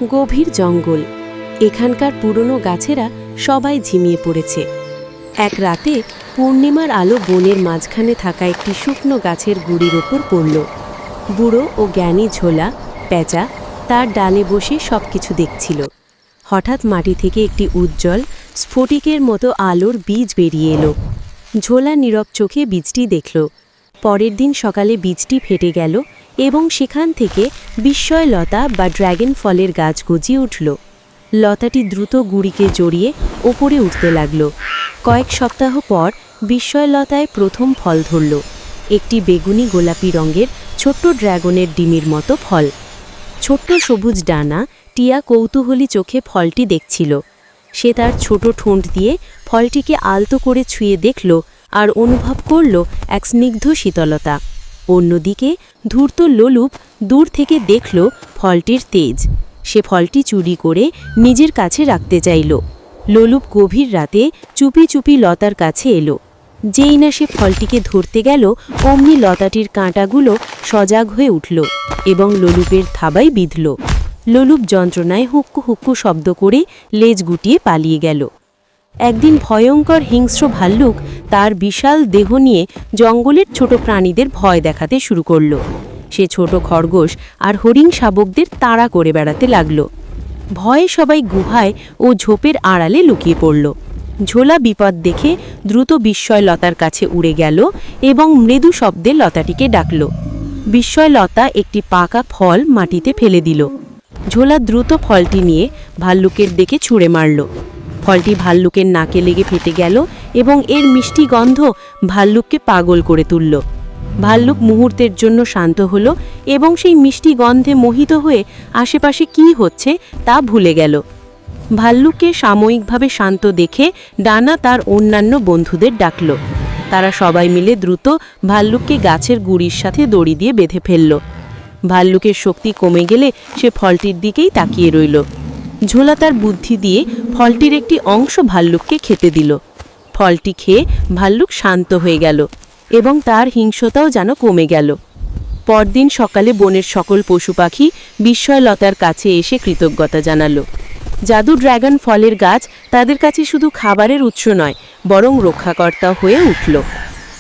গভীর জঙ্গল। এখানকার পুরনো গাছেরা সবাই ঝিমিয়ে পড়েছে। এক রাতে পূর্ণিমার আলো বনের মাঝখানে থাকা একটি শুকনো গাছের গুড়ির ওপর পড়ল। বুড়ো ও জ্ঞানী ঝোলা পেঁচা তার ডালে বসে সবকিছু দেখছিল। হঠাৎ মাটি থেকে একটি উজ্জ্বল স্ফটিকের মতো আলোর বীজ বেরিয়ে এলো। ঝোলা নীরব চোখে বীজটি দেখল। পরের দিন সকালে বীজটি ফেটে গেল এবং সেখান থেকে বিস্ময়লতা বা ড্র্যাগন ফলের গাছ গজিয়ে উঠল। লতাটি দ্রুত গুড়িকে জড়িয়ে ওপরে উঠতে লাগল। কয়েক সপ্তাহ পর বিস্ময়লতায় প্রথম ফল ধরল, একটি বেগুনি গোলাপি রঙের ছোট্ট ড্র্যাগনের ডিমের মতো ফল। ছোট্ট সবুজ ডানা টিয়া কৌতূহলী চোখে ফলটি দেখছিল। সে তার ছোট ঠোঁট দিয়ে ফলটিকে আলতো করে ছুঁয়ে দেখল আর অনুভব করল এক স্নিগ্ধ শীতলতা। অন্যদিকে ধূর্ত লোলুপ দূর থেকে দেখল ফলটির তেজ। সে ফলটি চুরি করে নিজের কাছে রাখতে চাইল। লোলুপ গভীর রাতে চুপি চুপি লতার কাছে এলো। যেই না সে ফলটিকে ধরতে গেল, অমনি লতাটির কাঁটাগুলো সজাগ হয়ে উঠল এবং লোলুপের থাবায় বিঁধল। লোলুপ যন্ত্রণায় হুক্কু হুক্কু শব্দ করে লেজ গুটিয়ে পালিয়ে গেল। একদিন ভয়ঙ্কর হিংস্র ভাল্লুক তার বিশাল দেহ নিয়ে জঙ্গলের ছোট প্রাণীদের ভয় দেখাতে শুরু করল। সে ছোট খরগোশ আর হরিণ শাবকদের তাড়া করে বেড়াতে লাগল। ভয়ে সবাই গুহায় ও ঝোপের আড়ালে লুকিয়ে পড়ল। ঝোলা বিপদ দেখে দ্রুত বিস্ময়লতার কাছে উড়ে গেল এবং মৃদু শব্দে লতাটিকে ডাকল। বিস্ময়লতা একটি পাকা ফল মাটিতে ফেলে দিল। ঝোলা দ্রুত ফলটি নিয়ে ভাল্লুকের দিকে ছুঁড়ে মারল। ফলটি ভাল্লুকের নাকে লেগে ফেটে গেল এবং এর মিষ্টি গন্ধ ভাল্লুককে পাগল করে তুলল। ভাল্লুক মুহূর্তের জন্য শান্ত হলো এবং সেই মিষ্টি গন্ধে মোহিত হয়ে আশেপাশে কী হচ্ছে তা ভুলে গেল। ভাল্লুককে সাময়িকভাবে শান্ত দেখে ডানা তার অন্যান্য বন্ধুদের ডাকল। তারা সবাই মিলে দ্রুত ভাল্লুককে গাছের গুড়ির সাথে দড়ি দিয়ে বেঁধে ফেলল। ভাল্লুকের শক্তি কমে গেলে সে ফলটির দিকেই তাকিয়ে রইল। ঝোলা তার বুদ্ধি দিয়ে ফলটির একটি অংশ ভাল্লুককে খেতে দিল। ফলটি খেয়ে ভাল্লুক শান্ত হয়ে গেল এবং তার হিংস্রতাও যেন কমে গেল। পরদিন সকালে বনের সকল পশু পাখি বিস্ময়লতার কাছে এসে কৃতজ্ঞতা জানালো। জাদু ড্র্যাগন ফলের গাছ তাদের কাছে শুধু খাবারের উৎস নয়, বরং রক্ষাকর্তা হয়ে উঠল।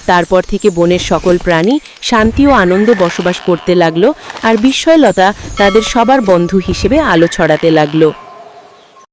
তারপর থেকে বনের সকল প্রাণী শান্তি ও আনন্দে বসবাস করতে লাগলো আর বিস্ময়লতা তাদের সবার বন্ধু হিসেবে আলো ছড়াতে লাগলো।